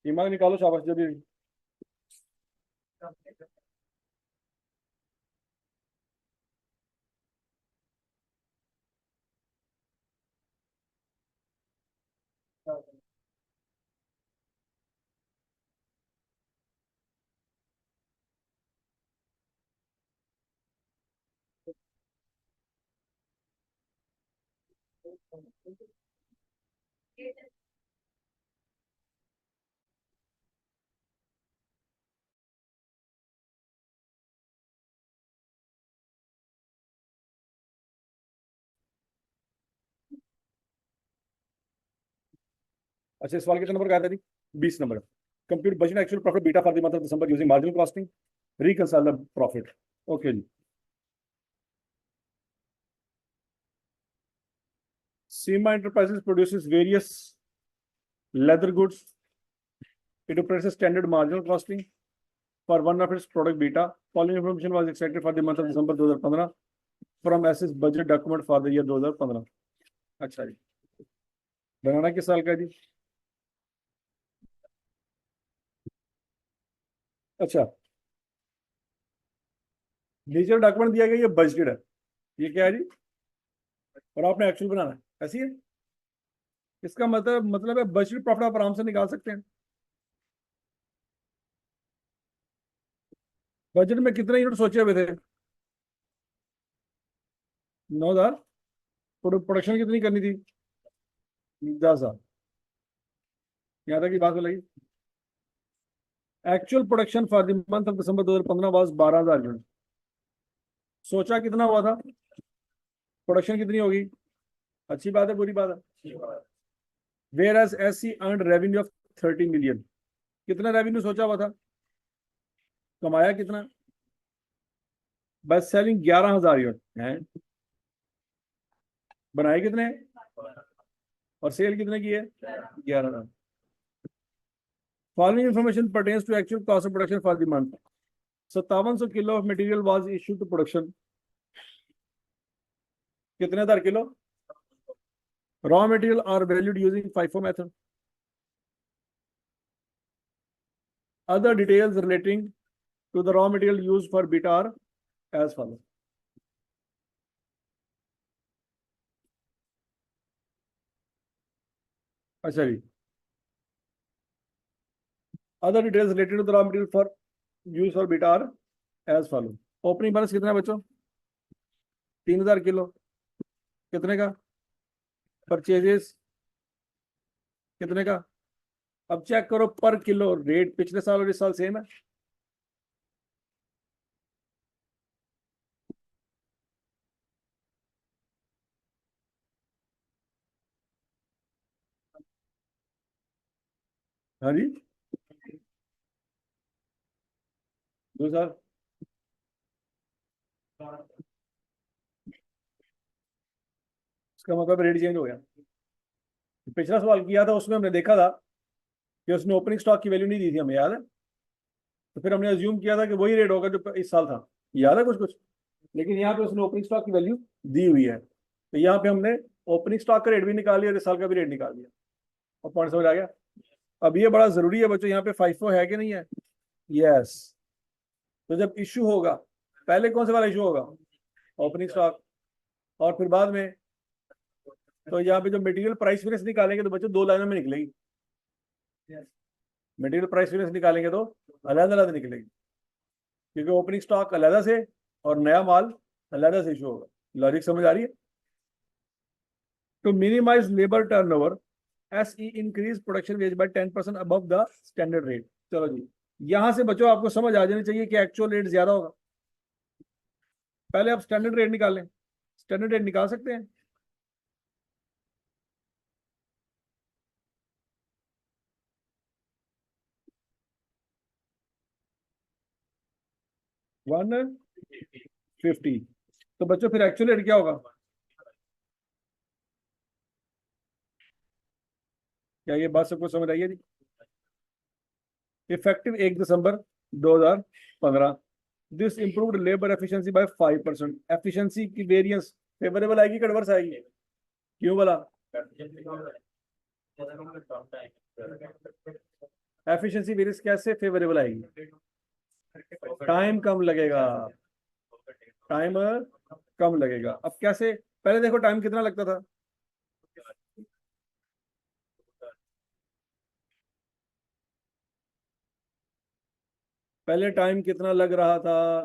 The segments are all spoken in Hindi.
दिमाग निकालो, शाबाश जब भी। अच्छा, इस सवाल कितने नंबर का आया था जी? 20 number. Compute budget actual profit beta for the month of December using marginal costing, reconcile the profit. Okay जी। Seema enterprises produces various leather goods. It operates standard marginal costing for one of its product beta. Following information was extracted for the month of December 2015 from SS budget document for the year 2015। अच्छा जी, बनाना किस साल का जी? अच्छा, नीचे डॉक्यूमेंट दिया गया ये बजटेड है, ये क्या है जी? और आपने एक्चुअल बनाना है, ऐसी है। इसका मतलब है बजटेड प्रॉफिट आप आराम से निकाल सकते हैं। बजट में कितने यूनिट सोचे हुए थे? 9,000। प्रोडक्शन कितनी करनी थी? 10,000। यहाँ तक की बात बोलाई। Actual production for the month of December 2015 was 12,000 unit. सोचा कितना हुआ था? प्रोडक्शन कितनी होगी? अच्छी बात है, बुरी बात है? Whereas S C earn revenue of 30 million. कितना रेवेन्यू सोचा हुआ था? कमाया कितना? बस सेलिंग 11,000 यूनिट है। बनाए कितने? और सेल कितने की है? 11,000। Following information pertains to actual cost of production for the month. 5700 kilo of material was issue to production. कितने हजार kilo? Raw material are valued using FIFO method. Other details relating to the raw material used for Beta are as follow. अच्छा जी, other details related to the raw material for use for Beta are as follow. Opening balance कितना है बच्चों? 3,000 किलो। कितने का? परचेजेस कितने का? अब चेक करो पर किलो रेट पिछले साल और इस साल सेम है। हाँ जी, 2 साल। इसका मतलब रेट चेंज हो गया। पिछला सवाल किया था उसमें हमने देखा था कि उसने ओपनिंग स्टॉक की वैल्यू नहीं दी थी, हमें याद है। तो फिर हमने अज्यूम किया था कि वही रेट होगा जो इस साल था। याद है कुछ कुछ? लेकिन यहाँ पे उसने ओपनिंग स्टॉक की वैल्यू दी हुई है, तो यहाँ पे हमने ओपनिंग स्टॉक का रेट भी निकाल लिया और इस साल का भी रेट निकाल दिया। और पॉइंट समझ आ गया? अब ये बड़ा जरूरी है बच्चों, यहाँ पे फाइफो है कि नहीं है? यस। तो जब इशू होगा, पहले कौन सा वाला इशू होगा? Opening stock. और फिर बाद में, तो यहाँ पे जो मटेरियल प्राइस वेरिएंस निकालेंगे तो बच्चों 2 लाइनों में निकलेगी। मटेरियल प्राइस वेरिएंस निकालेंगे तो अलग अलग निकलेगी, क्योंकि ओपनिंग स्टॉक अलग से और नया माल अलग से इशू होगा। लॉजिक समझ आ रही है? To minimise labour turnover, SE increase production wage by 10% above the standard rate. चलो जी, यहां से बच्चों आपको समझ आ जानी चाहिए कि एक्चुअल रेट ज्यादा होगा। पहले आप स्टैंडर्ड रेट निकालें। स्टैंडर्ड रेट निकाल सकते हैं? वन 50। तो बच्चों फिर एक्चुअल रेट क्या होगा? क्या ये बात सबको समझ आई है जी? Effective 1 December 2015। This improved labour efficiency by 5%। Efficiency की वेरिएंस फेवरेबल आएगी कि एडवर्स आएगी? क्यों बोला? एफिशिएंसी वेरिएंस कैसे फेवरेबल आएगी? टाइम कम लगेगा, टाइम कम लगेगा। अब कैसे? पहले देखो टाइम कितना लगता था, पहले टाइम कितना लग रहा था?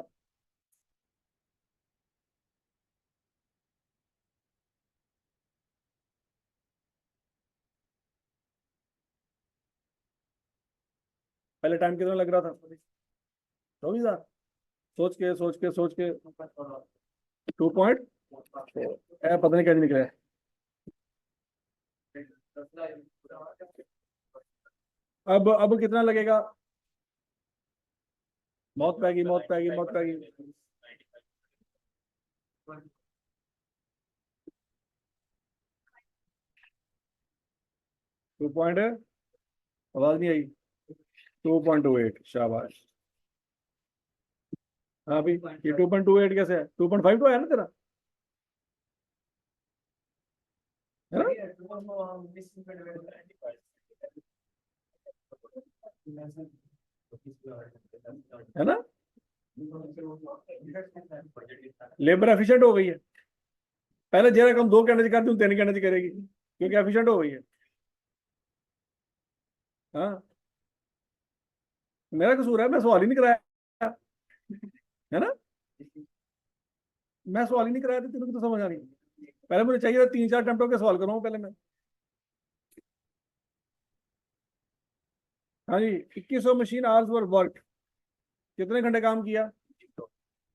पहले टाइम कितना लग रहा था? 24,000। सोच के 2 पॉइंट, पता नहीं कैसे निकला है। अब कितना लगेगा? मौत पैगी, मौत पैगी, मौत पैगी। 2 पॉइंट, आवाज नहीं आई। 2.28, शाबाश। हाँ भाई, ये 2.28 कैसे है? 2.5 तो है ना तेरा, है ना? है ना? लेबर एफिशिएंट हो गई है। पहले जरा कम 2 कहने से करती हूँ, 3 कहने से करेगी, क्योंकि एफिशिएंट हो गई है। हाँ, मेरा कसूर है, मैं सवाल ही नहीं कराया, है ना? मैं सवाल ही नहीं कराया था, तेरे को तो समझ आ रही। पहले मुझे चाहिए था 3-4 अटेम्प्ट के सवाल कराऊं पहले मैं। हाँ जी, 2100 मशीन आवर्स वर वर्क, कितने घंटे काम किया?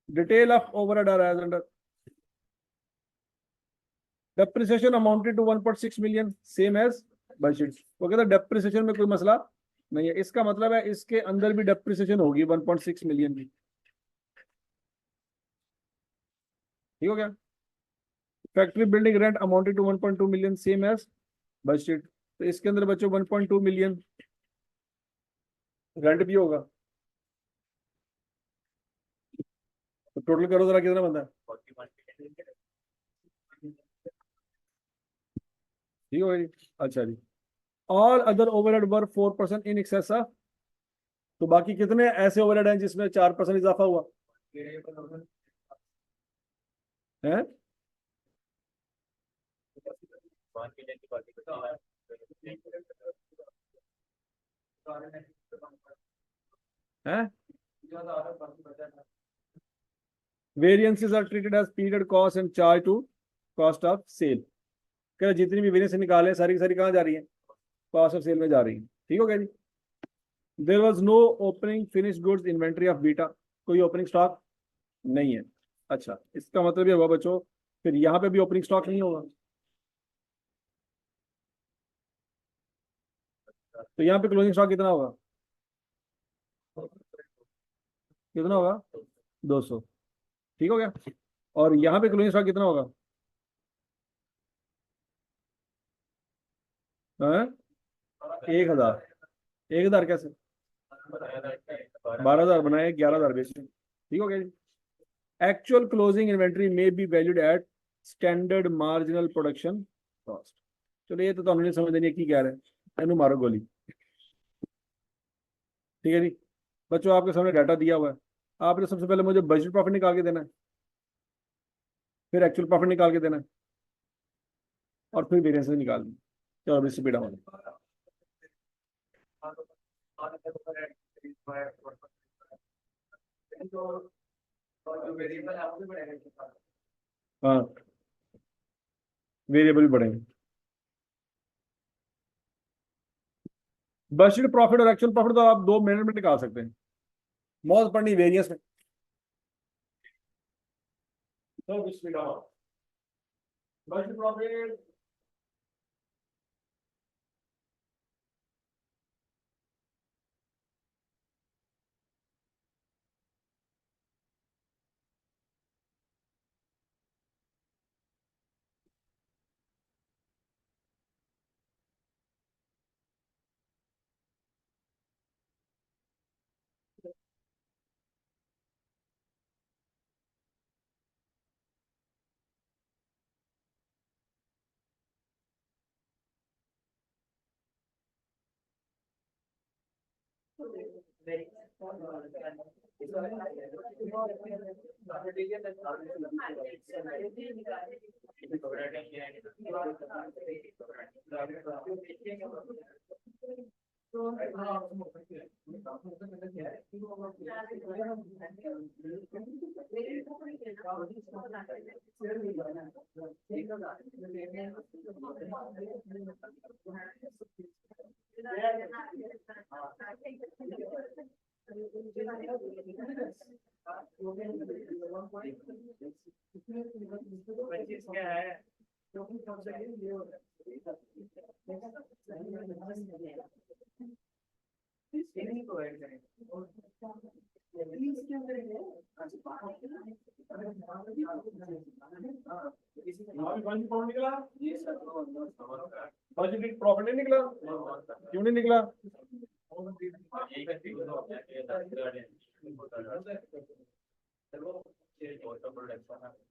Detail of overhead are as under. Depreciation amounted to 1.6 million, same as budget. वो कहता है डेप्रिसिएशन में कोई मसला नहीं है, इसका मतलब है इसके अंदर भी डेप्रिसिएशन होगी 1.6 मिलियन की। ठीक हो गया? Factory building rent amounted to 1.2 million, same as budget. तो इसके अंदर बच्चों 1.2 मिलियन रेंट भी होगा। तो टोटल करो जरा, कितना बनता है? ठीक हो गई। अच्छा जी। All other overhead were 4% in excess of. तो बाकी कितने ऐसे ओवरहेड हैं जिसमें 4% इजाफा हुआ है? हैं? Variances are treated as period cost and charge to cost of sale. क्या जितनी भी वेरिएंस निकाले सारी की सारी कहाँ जा रही है? कॉस्ट ऑफ सेल में जा रही है। ठीक हो गया जी। There was no opening finish goods inventory of Beta, कोई ओपनिंग स्टॉक नहीं है। अच्छा, इसका मतलब ये हुआ बच्चों, फिर यहाँ पे भी ओपनिंग स्टॉक नहीं होगा। तो यहाँ पे क्लोजिंग स्टॉक कितना होगा? कितना होगा? 200। ठीक हो गया। और यहाँ पे क्लोजिंग स्टॉक कितना होगा? हाँ? 1,000। 1,000 कैसे? 12,000 बनाए, 11,000 बेचे। ठीक हो गया जी। एक्चुअल क्लोजिंग इन्वेंट्री में be valued at standard marginal production cost. चलो ये तो हमने समझ नहीं की कह रहे हैं, एनु मारो गोली। ठीक है जी। बच्चों आपके सामने डाटा दिया हुआ है, आपने सबसे पहले मुझे बजट प्रॉफिट निकाल के देना है, फिर एक्चुअल प्रॉफिट निकाल के देना है, और फिर वेरिएंस निकालनी। चलो अभी स्पीड ऑन। हाँ, वेरिएबल भी बढ़ेंगे। बजट प्रॉफिट और एक्चुअल प्रॉफिट तो आप 2 मिनट में निकाल सकते हैं, मौत पड़नी वेरिएंस में। तो speed on. Budget profit, budget profit नहीं निकला, क्यों नहीं निकला?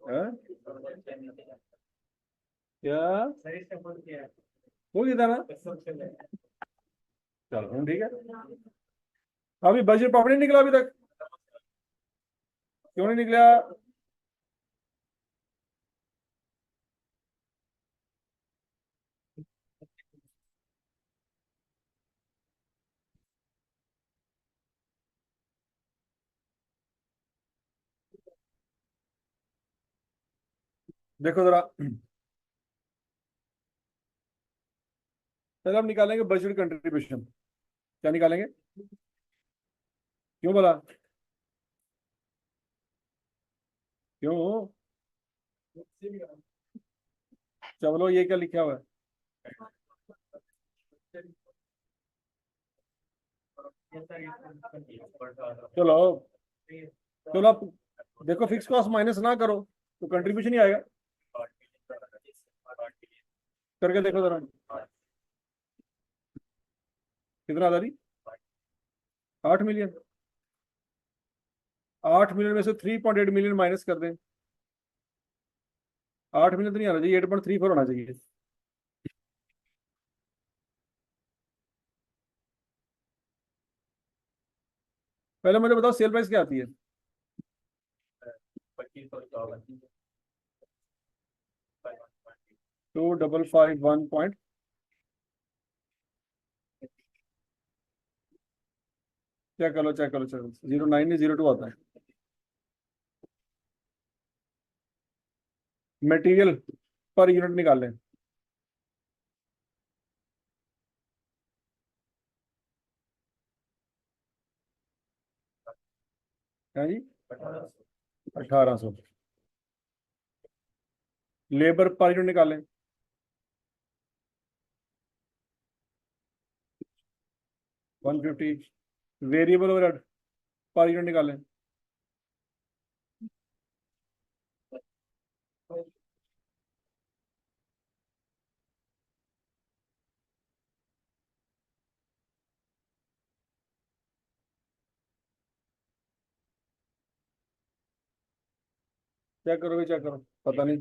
हाँ? क्या हो गया था ना? चलो ठीक है। अभी बजट प्रॉफिट नहीं निकला अभी तक, क्यों नहीं निकला? देखो जरा, पहले हम निकालेंगे बजट कंट्रीब्यूशन। क्या निकालेंगे? क्यों बोला? क्यों? चलो ये क्या लिखा हुआ है? चलो, चलो आप देखो, फिक्स कॉस्ट माइनस ना करो तो कंट्रीब्यूशन ही आएगा। करके देखो जरा, कितना आ रही? 8 मिलियन। 8 मिलियन में से 3.8 मिलियन माइनस कर दें। 8 मिलियन तो नहीं आना चाहिए, 8.34 होना चाहिए। पहले मुझे बताओ सेल प्राइस क्या आती है? 2551 चेक कर लो, चेक करो, चलो 09 नहीं 02 आता है। मटेरियल पर यूनिट निकाल लें। है जी, 1800। लेबर पर यूनिट निकालें। 150। वेरिएबल ओवरहेड पर यूनिट निकालें। चेक करोगे, चेक करो, पता नहीं।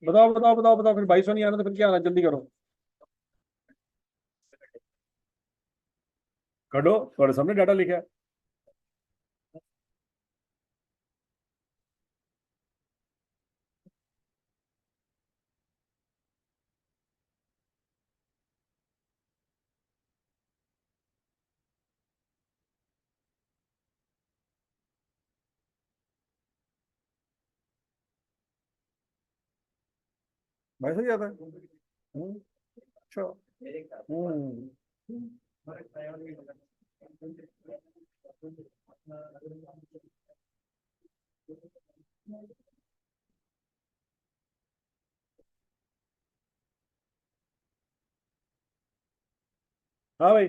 बताओ बताओ बताओ बताओ, फिर 2200 नहीं आना तो फिर क्या आना? जल्दी करो, करो, तुम्हारे सामने डाटा लिखा है। भाई सही आता है। अच्छा। हम्म। हाँ भाई,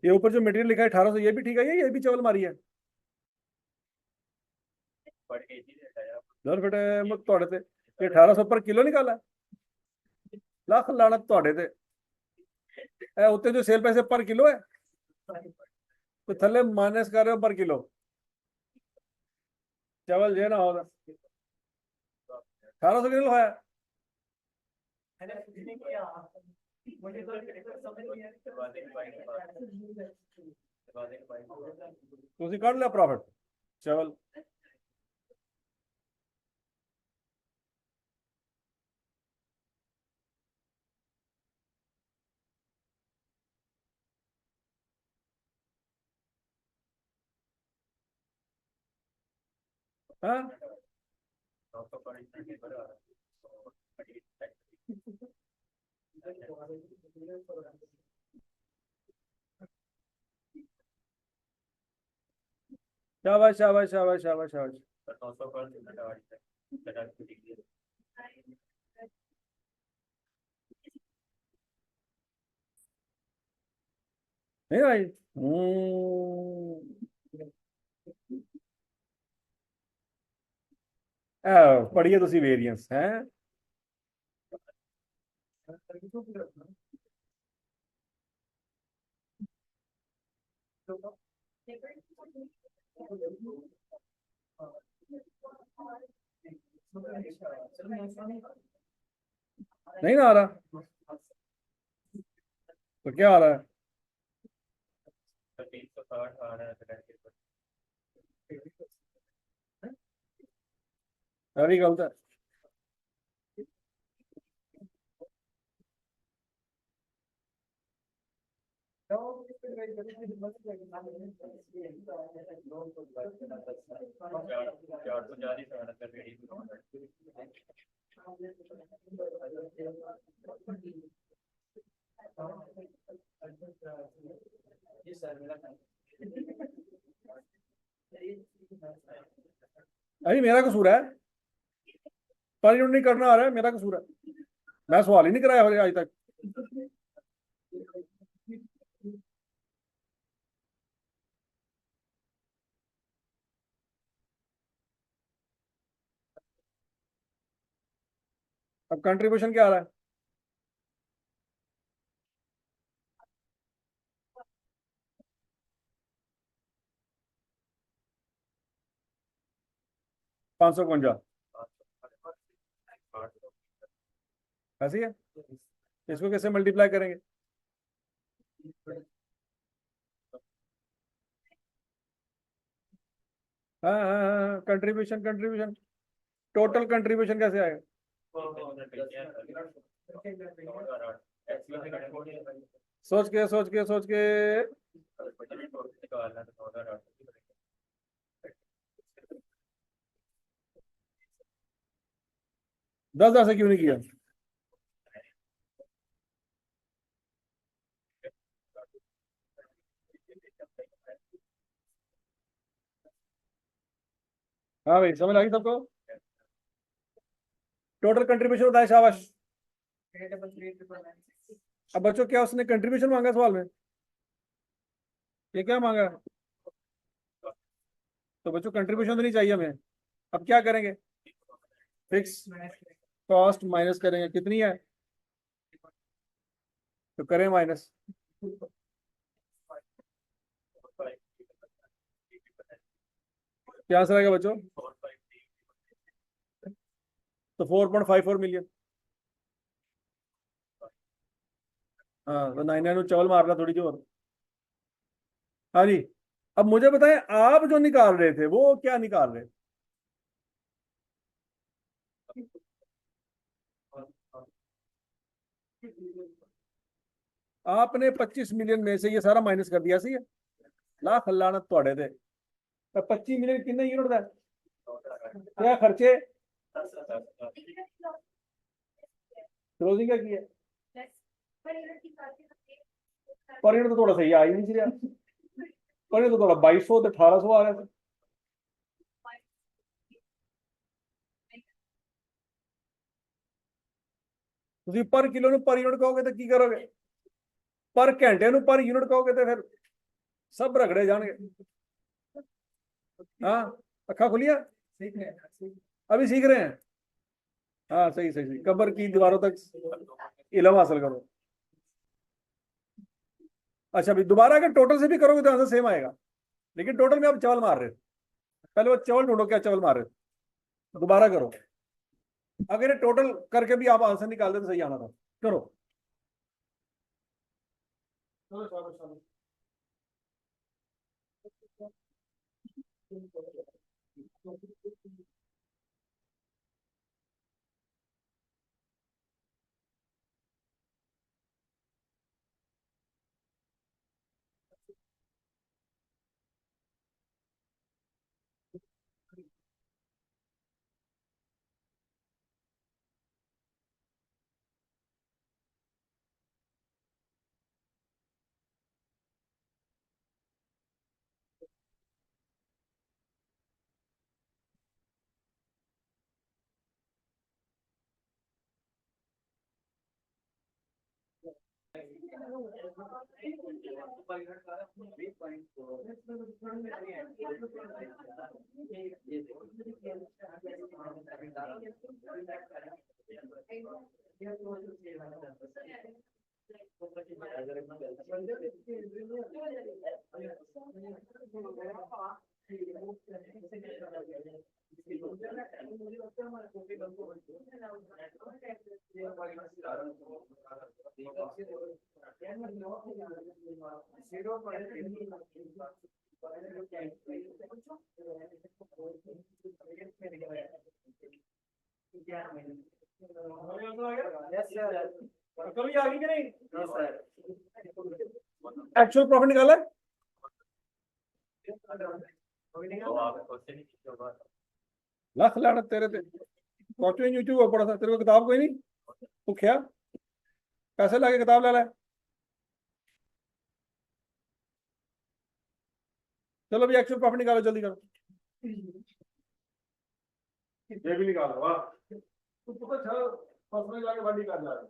ये ऊपर जो मटेरियल लिखा है 1800, ये भी ठीक है, ये भी चवल मारी है दर फटे मत तोड़े थे। ये 1800 पर किलो निकाला है। लाख लानत तोड़े थे। उत्ते जो सेल पैसे पर किलो है, तो थले माइनस कर रहे हो पर किलो। चावल जो है ना होगा 1800 किलो है। तो उसी कर लिया प्रॉफिट चावल। हाँ, शाबाश शाबाश शाबाश शाबाश शाबाश। नहीं भाई, पढ़िए तो सी वेरिएंस है। नहीं ना आ रहा, तो क्या आ रहा है? अभी गलत है। अभी मेरा कसूर है, पर नहीं करना आ रहा है, मेरा कसूर है। मैं सवाल ही नहीं कराया आज तक। अब कंट्रीब्यूशन क्या आ रहा है? 552 ऐसी है। इसको कैसे मल्टीप्लाई करेंगे? हाँ हाँ हाँ, कंट्रीब्यूशन कंट्रीब्यूशन, टोटल कंट्रीब्यूशन कैसे आएगा? सोच के सोच के सोच के। 10,000 से क्यों नहीं किया? हाँ भाई, समझ आ गई सबको? टोटल कंट्रीब्यूशन बताया, शाबाश। अब बच्चों, क्या उसने कंट्रीब्यूशन मांगा सवाल में? ये क्या मांगा? तो बच्चों कंट्रीब्यूशन तो नहीं चाहिए हमें। अब क्या करेंगे? फिक्स कॉस्ट माइनस करेंगे, कितनी है? तो करें माइनस। क्या आंसर आएगा बच्चों? तो 4.54 मिलियन। हाँ, तो 99 चावल मार रहा थोड़ी जोर। हाँ जी। अब मुझे बताएं, आप जो निकाल रहे थे वो क्या निकाल रहे थे? आपने 25 मिलियन में से ये सारा माइनस कर दिया, सही है। लाख लानत तोड़े थे। 25 मिलियन कितने यूनिट था? क्या खर्चे? क्लोजिंग क्या किया? पर यूनिट तो थोड़ा सही आ ही नहीं रहा, पर यूनिट तो थोड़ा 2200 तो 1800 आ रहा है। ਤੁਸੀਂ ਪਰ ਕਿਲੋ ਨੂੰ ਪਰ ਯੂਨਿਟ ਕਹੋਗੇ ਤਾਂ ਕੀ ਕਰੋਗੇ, पर घंटे ਨੂੰ पर यूनिट कहोगे तो फिर सब रगड़े जाएंगे। हाँ, अखा खुलिया, अभी सीख रहे हैं। हाँ सही सही सही, कब्र की दीवारों तक इल्म हासिल करो। अच्छा, अभी दोबारा अगर टोटल से भी करोगे तो आंसर सेम आएगा, लेकिन टोटल में आप चवल मार रहे हो। पहले वो चवल ढूंढो, क्या चवल मार रहे हो, दोबारा करो। अगर ये टोटल करके भी आप आंसर निकाल दे तो सही आना था। करो। कभी आ गई कि नहीं? एक्चुअल प्रॉफिट निकाला है? लख लानत तेरे ते, पहुंचो यूट्यूब पढ़ा था तेरे को, किताब कोई नहीं भुखिया, पैसे लाके किताब ले ला। चलो भी एक्चुअल प्रॉफिट निकालो, जल्दी करो। ये भी निकालो। वाह, तू पता चल फसने जाके बंडी कर जा रहा है।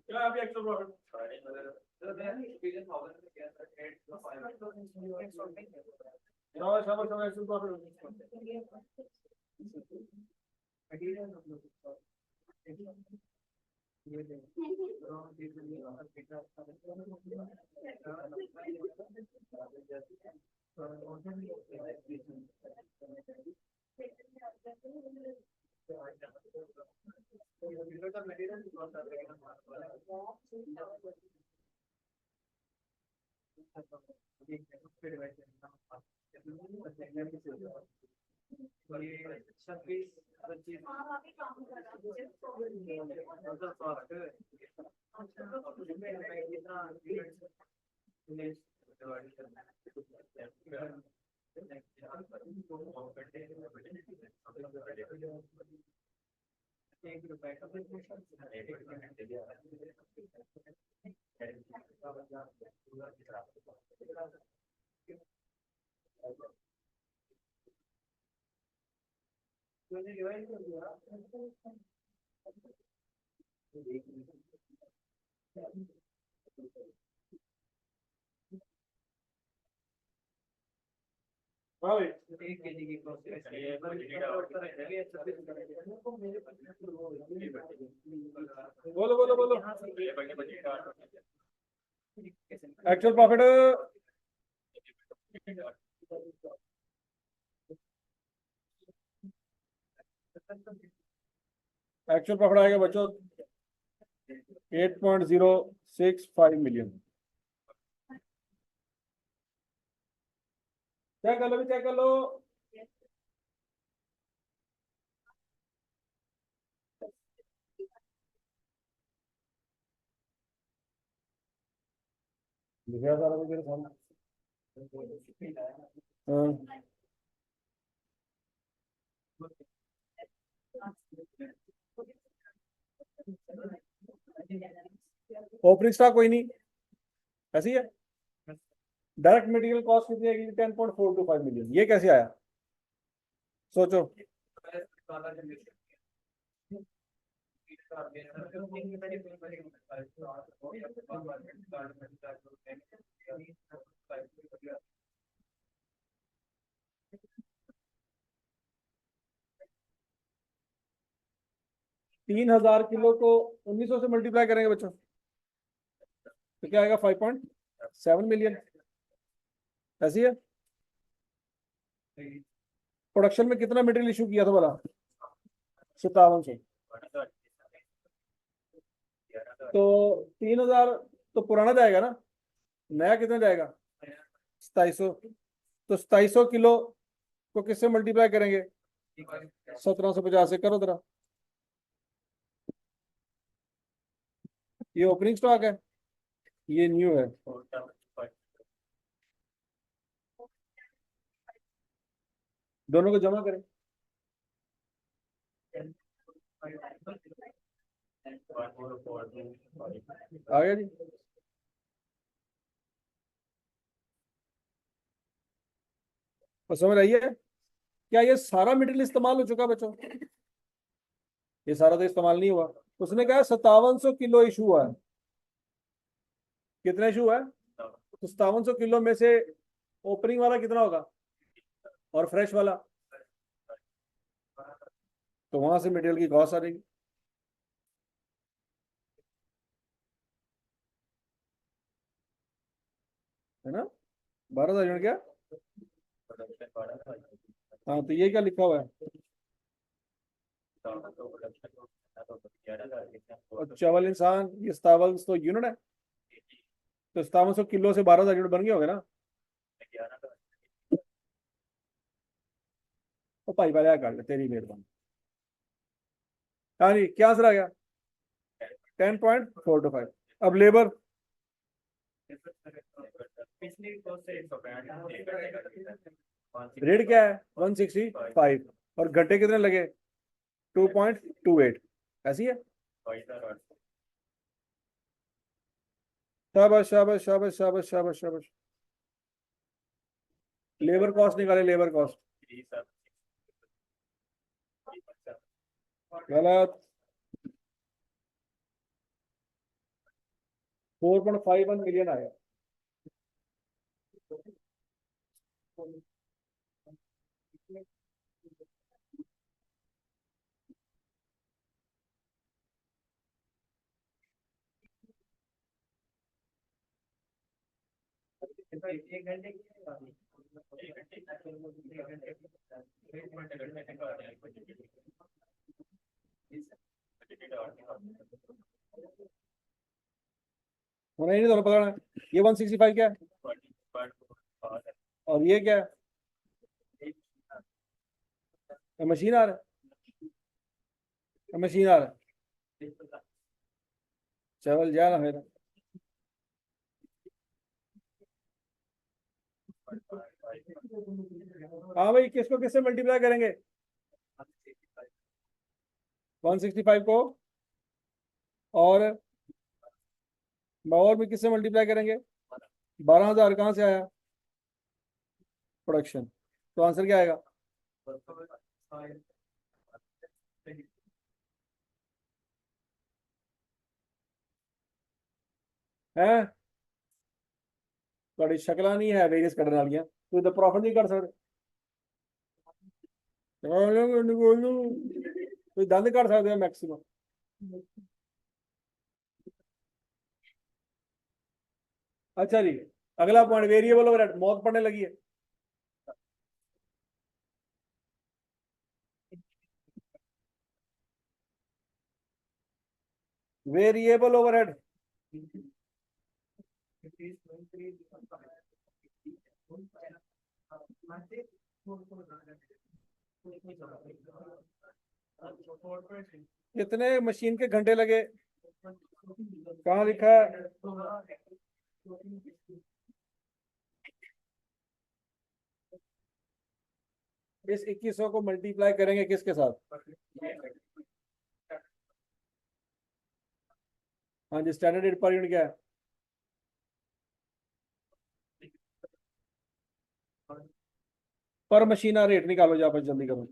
क्या अभी एक्चुअल प्रॉफिट? हाँ भाई बोलो बोलो बोलो। एक्चुअल प्रॉफिट एक्चुअल प्रॉफिट आएगा बच्चों 8.065 मिलियन। चेक कर लो भी, चेक कर लो। लिखा सारा कुछ मेरे सामने। हाँ। ओपनिंग स्टॉक कोई नहीं, ऐसी है। डायरेक्ट मटेरियल कॉस्ट कितनी आएगी? 10.425 मिलियन। ये कैसे आया सोचो। तीन हजार किलो को 1900 से मल्टीप्लाई करेंगे बच्चों तो क्या आएगा? 5.7 मिलियन। ऐसी है। प्रोडक्शन में कितना मटेरियल इशू किया था बोला? 5700। तो 3000 तो पुराना जाएगा ना, नया कितना जाएगा? 2700। तो 2700 किलो को किससे मल्टीप्लाई करेंगे? 1750 से करो जरा। ये ओपनिंग स्टॉक है, ये न्यू है। दोनों को जमा करें। आ गया जी। और समझ रही है? क्या ये सारा मटेरियल इस्तेमाल हो चुका बच्चों? ये सारा तो इस्तेमाल नहीं हुआ। उसने कहा 5700 किलो इशू हुआ है। कितना इशू हुआ है? तो 5700 किलो में से ओपनिंग वाला कितना होगा और फ्रेश वाला? तो वहां से मटेरियल की कॉस्ट आ जाएगी, है ना? 12,000 यूनिट क्या? हाँ तो ये क्या लिखा हुआ है? और चावल इंसान, ये चावल तो यूनिट है। तो 5700 किलो से 12,000 यूनिट बन गए होंगे ना? तो भाई वाले कर ले, तेरी मेहरबानी। हाँ जी, क्या आंसर आ गया? 10.425। अब लेबर रेट क्या है? 165। और घंटे कितने लगे? 2.28। ऐसी है। शाबाश शाबाश शाबाश शाबाश शाबाश शाबाश। लेबर कॉस्ट निकाले, लेबर कॉस्ट। गलत। 4.51 मिलियन आया। होना ही नहीं, दोनों पकड़ना है। ये 165 क्या है और ये क्या है? मशीन आ रहा है, मशीन आ रहा है। चावल जा ना मेरा। हाँ भाई, किसको किससे मल्टीप्लाई करेंगे? 165 को और और भी किससे मल्टीप्लाई करेंगे? 12,000 कहाँ से आया? प्रोडक्शन। तो आंसर क्या आएगा? है थोड़ी शक्ल नहीं है वेरियस कटने वाली तो इधर प्रॉफिट नहीं कर सकते कोई दंद कर सकते हैं मैक्सिमम अच्छा जी अगला पॉइंट वेरिएबल ओवरहेड मौत पड़ने लगी है वेरिएबल ओवरहेड कितने मशीन के घंटे लगे कहाँ लिखा है इस 2100 को मल्टीप्लाई करेंगे किसके साथ हाँ जी स्टैंडर्ड रेट पर यूनिट क्या है पर मशीन रेट निकालो जा पर जल्दी करो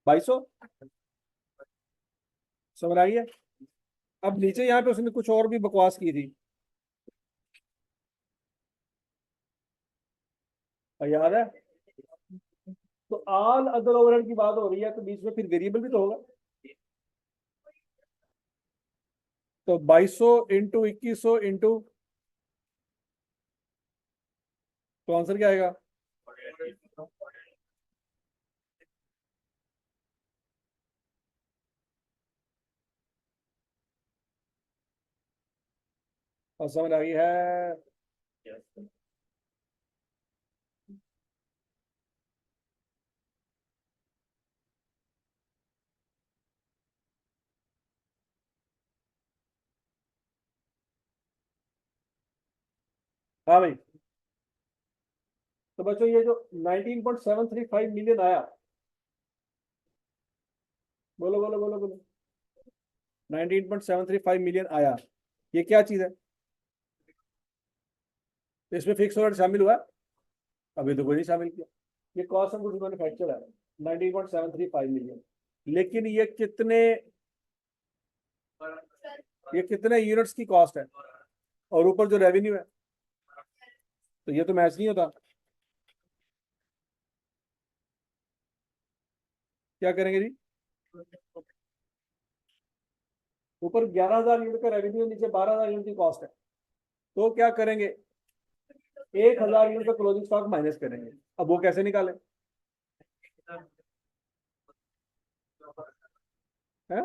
2200 समझ आई है अब नीचे यहाँ पे उसने कुछ और भी बकवास की थी याद है तो ऑल अदर ओवरहेड की बात हो रही है तो बीच में फिर वेरिएबल भी तो होगा तो 2200 इंटू 2100 इंटू तो आंसर क्या आएगा और समझ आ गई है हाँ भाई तो बच्चों ये जो 19.735 मिलियन आया बोलो बोलो बोलो बोलो 19.735 मिलियन आया ये क्या चीज है इसमें फिक्स ओवरहेड शामिल हुआ अभी तो कोई नहीं शामिल किया ये कॉस्ट ऑफ गुड्स मैन्युफैक्चर है 19.735 मिलियन लेकिन ये कितने यूनिट्स की कॉस्ट है और ऊपर जो रेवेन्यू है तो ये तो मैच नहीं होता क्या करेंगे जी ऊपर 11,000 यूनिट का रेवेन्यू नीचे 12,000 यूनिट की कॉस्ट है तो क्या करेंगे 1,000 यूनिट का क्लोजिंग स्टॉक माइनस करेंगे अब वो कैसे निकालें है?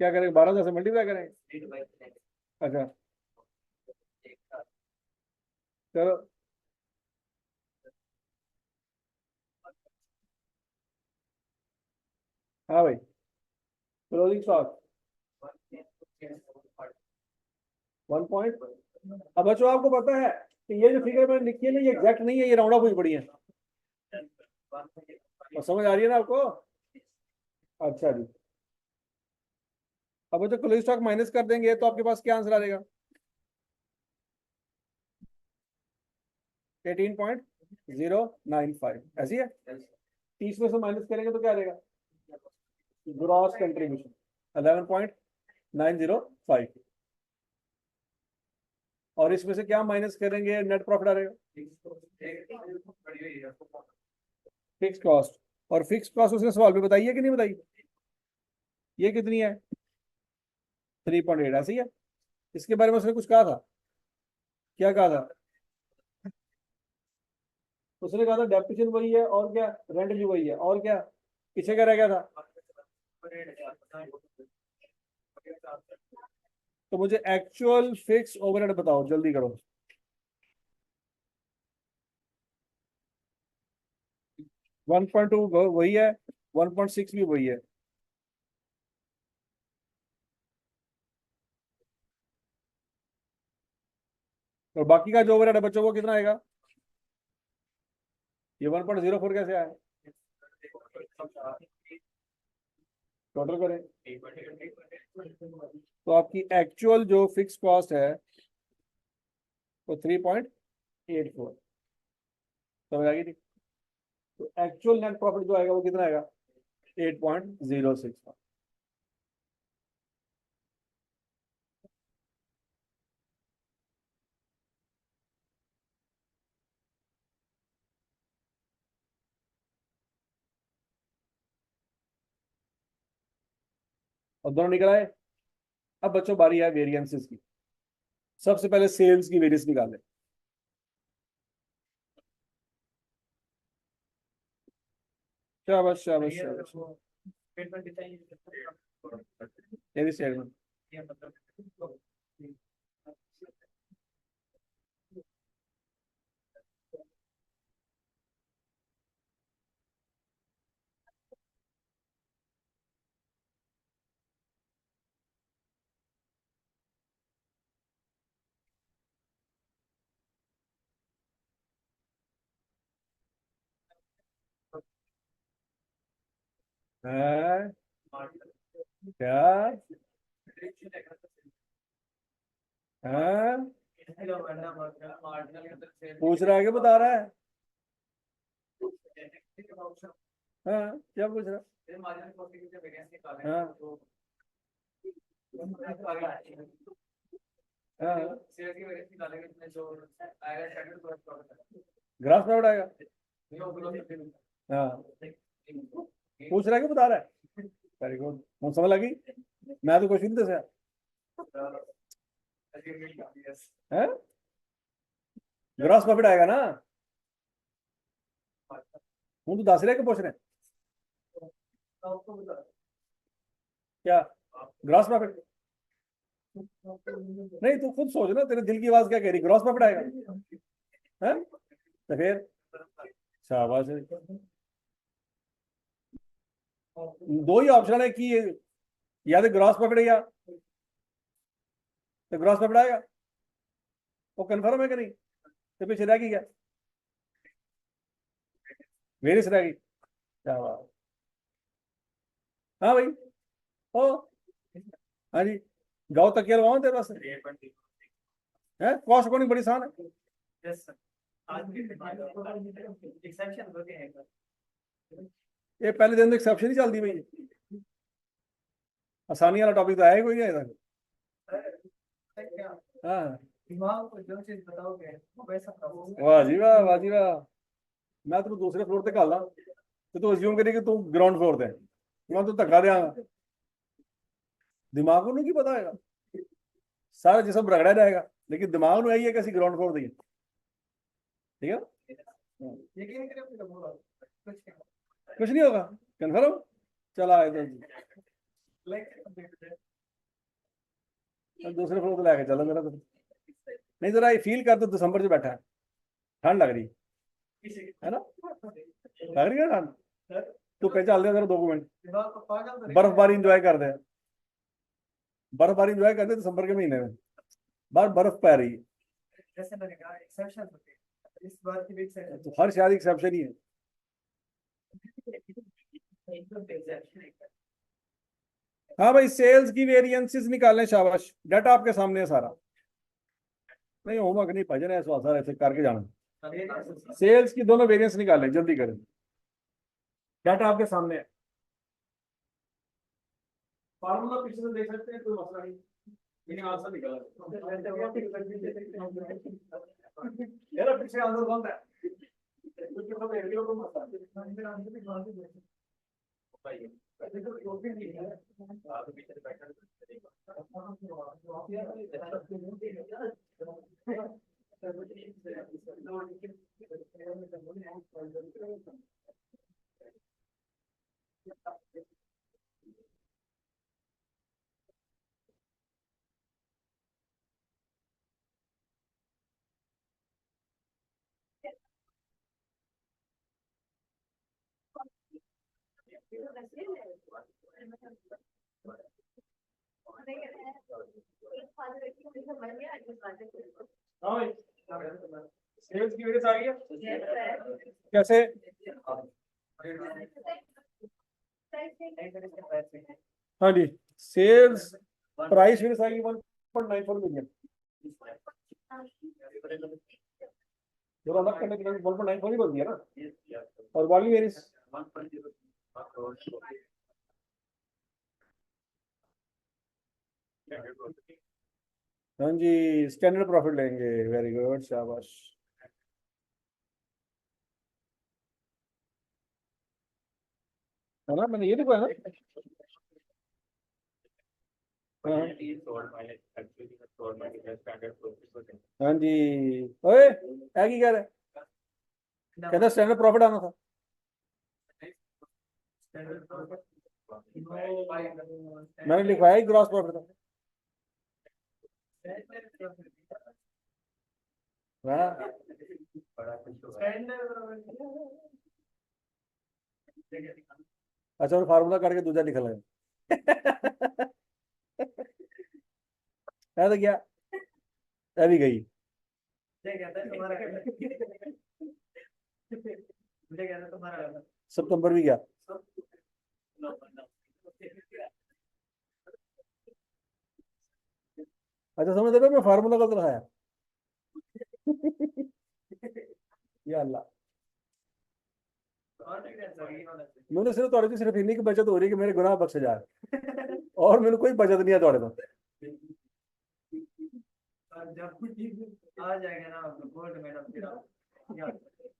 क्या करेंगे 12,000 से मल्टीप्लाई करेंगे अच्छा चलो हाँ भाई क्लोजिंग स्टॉक 1 पॉइंट अब बच्चों आपको पता है कि ये जो फिगर मैंने लिखी है ना ये एग्जैक्ट नहीं है ये राउंड ऑफ हुई पड़ी है और समझ आ रही है ना आपको अच्छा जी अब बच्चों क्लोजिंग स्टॉक माइनस कर देंगे तो आपके पास क्या आंसर आ जाएगा 18.095 ऐसी है 30 में से माइनस करेंगे तो क्या आ जाएगा ग्रॉस कंट्रीब्यूशन 11.905 और इसमें से क्या माइनस करेंगे नेट प्रॉफिट आ जाएगा फिक्स कॉस्ट और फिक्स कॉस्ट उसने सवाल में बताई है कि नहीं बताई ये कितनी है 3.8 ऐसी है इसके बारे में उसने कुछ कहा था क्या कहा था उसने कहा था डेप्रिसिएशन वही है और क्या रेंट भी वही है और क्या पीछे क्या रह गया था तो मुझे एक्चुअल फिक्स ओवरहेड बताओ जल्दी करो 1.2 वही है 1.6 भी वही है और बाकी का जो ओवरहेड है बच्चों वो कितना आएगा ये 1.04 कैसे आया टोटल करें तो आपकी एक्चुअल जो फिक्स कॉस्ट है वो 3.8 84 समझ आ गई थी। तो एक्चुअल नेट प्रॉफिट जो आएगा वो कितना आएगा 8.06। और दोनों निकल आए। अब बच्चों बारी है वेरिएंसेस की। सबसे पहले सेल्स की वेरिएंस निकालें। शाबाश शाबाश शाबाश। ये भी स्टेटमेंट है क्या है? पूछ रहा है कि बता रहा है? हाँ क्या पूछ रहा है? हाँ हाँ ग्रास में उड़ाएगा। हाँ पूछ रहा है कि बता रहा है? वेरी गुड मुझे समझ लगी। मैं तो कुछ नहीं दसा है। ग्रॉस प्रॉफिट आएगा ना। हूँ तो दस रहे कि पूछ रहे हैं क्या ग्रॉस प्रॉफिट? नहीं तू खुद सोच ना तेरे दिल की आवाज क्या कह रही ग्रॉस प्रॉफिट आएगा है? तो फिर शाबाश है। दो ही ऑप्शन है कि या तो ग्रॉस प्रॉफिट है या तो ग्रॉस प्रॉफिट आएगा। वो कंफर्म है कि नहीं? तो पीछे रहेगी क्या वेरियस रहेगी। क्या बात। हाँ भाई ओ हाँ जी गाँव तक क्या लगाओ तेरे पास है कॉस्ट अकाउंटिंग बड़ी आसान है। ये पहले दिन तो एक्सेप्शन ही चलती भाई। आसानी वाला टॉपिक तो आया ही कोई नहीं आया था। हाँ वाह जी वाह वाह जी वाह। मैं तो दूसरे फ्लोर ते घाला तो तू अज्यूम करी कि तू ग्राउंड फ्लोर ते मैं तो धक्का देंगा। दिमाग को नहीं पता है सारा जिसम रगड़ा जाएगा लेकिन दिमाग में यही है कि असं ग्राउंड फ्लोर दी ठीक है। कुछ नहीं होगा कन्फर्म। चला आए तो दूसरे फ्लोर पे लेके चलो मेरा तो नहीं जरा ये फील कर तो दिसंबर से बैठा है ठंड लग रही है ना लग रही है ठंड। तू पे चल दे 2 मिनट बर्फबारी इंजॉय कर दे। बर्फबारी इंजॉय करते दिसंबर के महीने में बाहर बर्फ पै रही है। तो हर शायद एक्सेप्शन ही है। हाँ भाई सेल्स की वेरिएंसेस निकालने शाबाश डाटा आपके सामने है सारा। नहीं होमवर्क नहीं भजन है सारा ऐसे करके जाना। सेल्स की दोनों वेरिएंस निकालें जल्दी करें डाटा आपके सामने है। फार्मूला पीछे से देख सकते हैं कोई मसला नहीं लेकिन आंसर निकला यार पीछे आंसर कौन है कुछ तो देख लो तो मसला भाई सेल्स की वजह से आ गया कैसे? हाँ जी सेल्स प्राइस वजह से आएगी 1.94 मिलियन। जो अलग करने के लिए 1.9 थोड़ी बोल दिया ना। और वाली वेरिस हाँ जी, स्टैंडर्ड प्रॉफिट लेंगे। वेरी गुड, शाबाश। है ना, मैंने ये लिखा है ना। हाँ हाँ जी। ओए, है की कह रहे, कहता स्टैंडर्ड प्रॉफिट आना था। मैंने लिखवाया ही ग्रॉस प्रॉफिट था। हाँ। अच्छा, और फार्मूला काट के दूसरा निकल गया। है तो क्या, अभी गई। सितंबर भी गया। अच्छा, समझ देखो, मैं फार्मूला गलत लगाया। या अल्लाह, मैंने सिर्फ थोड़ी सी सिर्फ इन्हीं की बचत हो रही है कि मेरे गुनाह बख्शे जाए, और मैंने कोई बचत नहीं है थोड़े को।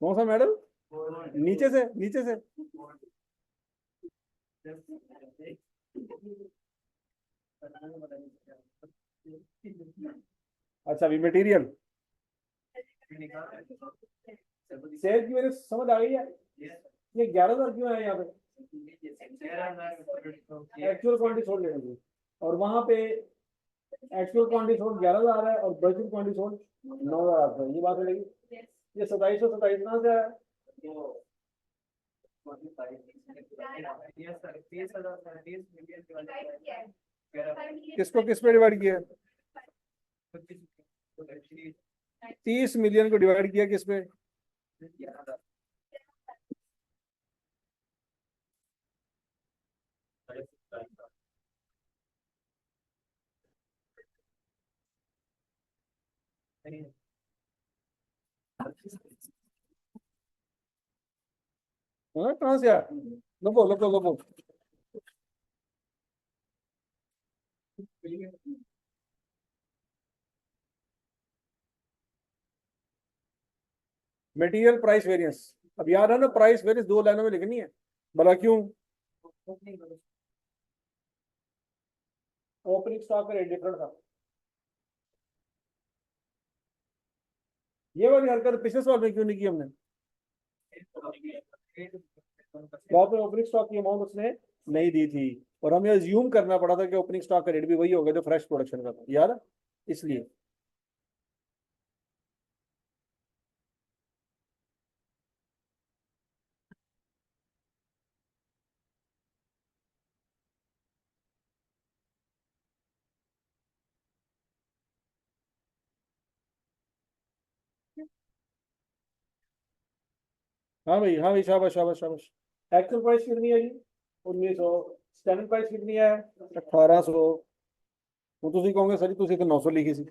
कौन सा मेडल? नीचे से, नीचे से। अच्छा, अभी मटेरियल सेल की मेरे समझ आ गई है। ये 11,000 क्यों है यहाँ पे? एक्चुअल क्वांटिटी सोल्ड लेंगे, और वहां पे एक्चुअल क्वांटिटी सोल्ड 11,000 है और बजट क्वांटिटी सोल्ड 9,000 है। ये बात रहेगी। ये 2727 कहाँ से आया? किसको किस पे डिवाइड किया? 30 मिलियन को डिवाइड किया किस पे? हाँ, कहाँ से आया? लो लो लो लो। Material price variance. अब याद है ना, प्राइस वेरिएंस दो लाइनों में लिखनी है। भला क्यों? ओपनिंग स्टॉक का रेट डिफरेंट था। ये वाली हरकत पिछले साल में क्यों नहीं की हमने? जॉब में ओपनिंग स्टॉक की अमाउंट उसने नहीं दी थी, और हमें अज्यूम करना पड़ा था कि ओपनिंग स्टॉक का रेट भी वही होगा जो फ्रेश प्रोडक्शन का था, याद है? इसलिए। हाँ भाई, शाबाश शाबाश शाबाश। एक्चुअल प्राइस कितनी है जी? 1900। स्टैंडर्ड प्राइस कितनी है? 1800। वो तुम कहोगे सर तुम तो 900 लिखी सी।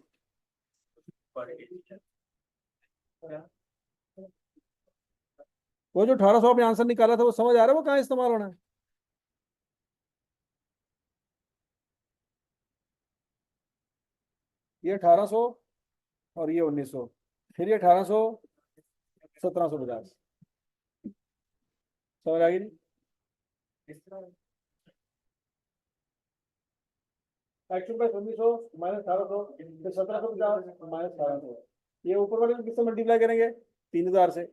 वो जो 1800 आपने आंसर निकाला था, वो समझ आ रहा है वो कहाँ इस्तेमाल होना है? ये 1800 और ये 1900, फिर ये 1800, 1750। समझ आ गई? एक्चुअल प्राइस 1900 माइनस 1800, फिर 1750 माइनस 1800। ये ऊपर वाले को किससे मल्टीप्लाई करेंगे? 3000 से।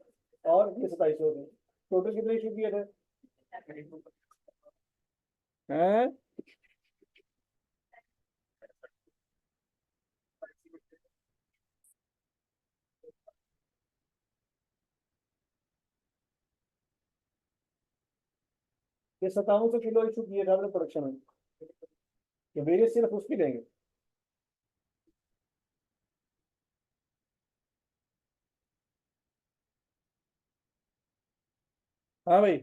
और ये 2700 से। टोटल कितने इशू किए थे? हैं? ये 5700 किलो इशू किए थे हमने प्रोडक्शन में। ये वेरियस सिर्फ उसकी लेंगे। हाँ भाई।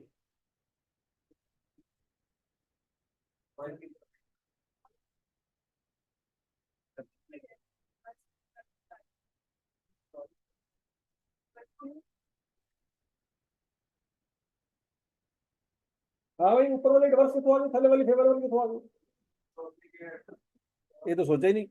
हाँ भाई, ऊपर वाले रिवर्स कितों आ गई, थल्ले वाली फेवर वाली कितों आ गई, ये तो सोचा ही नहीं।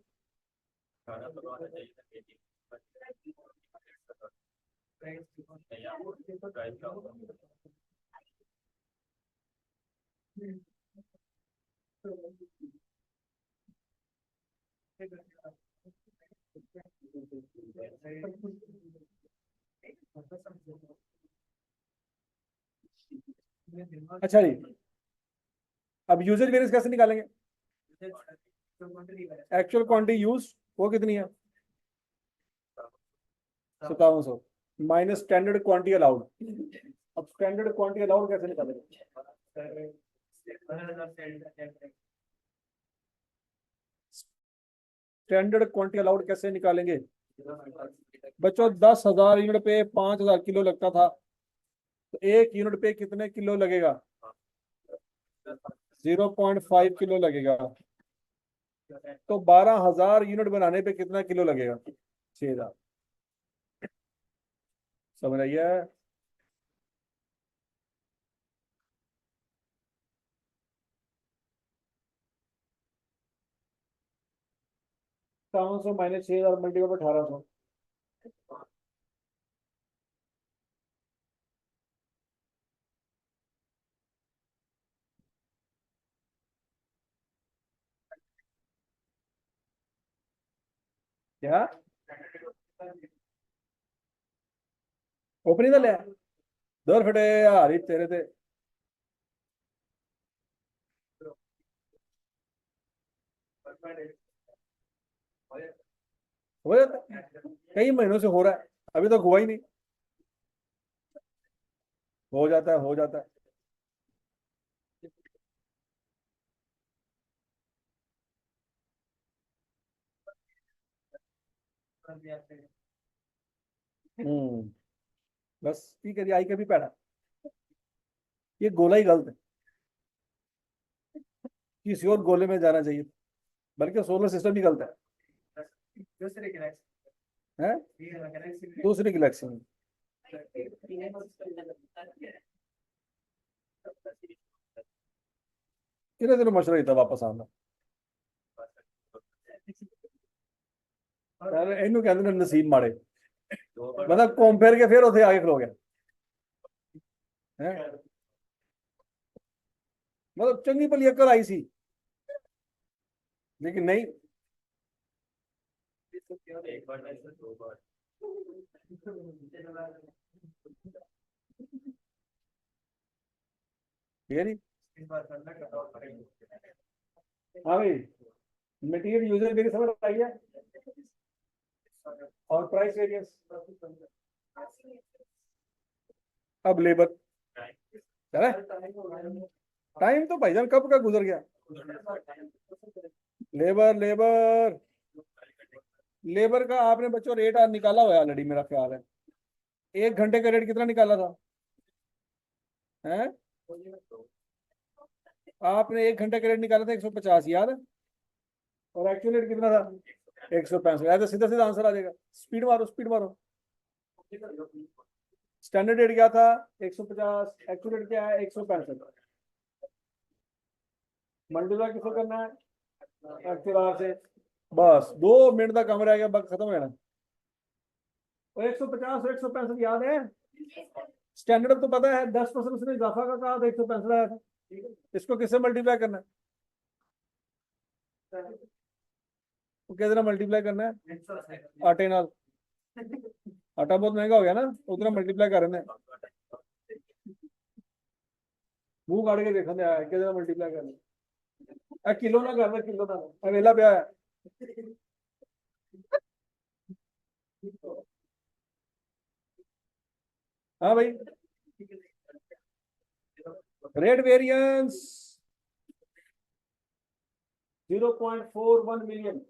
अच्छा जी, अब यूजेज वेरियंस कैसे निकालेंगे? एक्चुअल क्वांटिटी यूज वो कितनी है? 5700 माइनस स्टैंडर्ड क्वांटिटी अलाउड। अब स्टैंडर्ड क्वांटिटी अलाउड कैसे निकालेंगे? स्टैंडर्ड क्वांटिटी अलाउड कैसे निकालेंगे बच्चों? 10,000 यूनिट पे 5,000 किलो लगता था, तो 1 यूनिट पे कितने किलो लगेगा? 0.5 किलो लगेगा। तो 12,000 यूनिट बनाने पे कितना किलो लगेगा? 6,000। समझ रही है? 500 माइनस 6,000 मल्टीपल 1,800। क्या ओपनिंग दल दौर फटे हारी तेरे ते हो जाता है। कई महीनों से हो रहा है, अभी तक हुआ ही नहीं। हो जाता है, हो जाता है। हम्म। बस ठीक है जी, आई का भी पैड़ा। ये गोला ही गलत है, किसी और गोले में जाना चाहिए, बल्कि सोलर सिस्टम ही गलत है दूसरी गैलेक्सी में। कितने दिन मशरा ही था वापस आना। इनू कहते हैं नसीब माड़े, मतलब घूम फिर के फिर उसे आगे खलो गया है। मतलब चंगी भली अकल आई सी, लेकिन नहीं। ठीक है जी। हाँ भाई, मटेरियल यूजर मेरी समझ आई है, और प्राइस वेरिएंस। अब लेबर चला, टाइम तो भाईजान कब का गुजर गया। लेबर लेबर लेबर का आपने बच्चों रेट आज निकाला हुआ है ऑलरेडी, मेरा ख्याल है। 1 घंटे का रेट कितना निकाला था? हैं? आपने 1 घंटे का रेट निकाला था 150, याद है? और एक्चुअल रेट कितना था? 165। तो सीधा सीधा आंसर आ जाएगा। स्पीड मारो, स्पीड मारो। स्टैंडर्ड रेट क्या था? 150। एक्चुअल रेट क्या है? 165। मल्टीप्लाई किससे करना है? एक्चुअल से। बस 2 मिनट का कम रह गया, बग खत्म हो जाना। और 150 और 165 याद है? स्टैंडर्ड तो पता है, 10% उसने इजाफा का कहा था, 165 आया था। इसको किससे मल्टीप्लाई करना है? तो किस तरह मल्टीप्लाई करना है? आटे नाल। आटा बहुत महंगा हो गया ना, उतना मल्टीप्लाई कर रहे हैं। मुंह काट के देखा था किस तरह मल्टीप्लाई करना है। किलो ना करना, किलो ना वेला पे है। हाँ भाई, रेट वेरिएंस 0.41 मिलियन।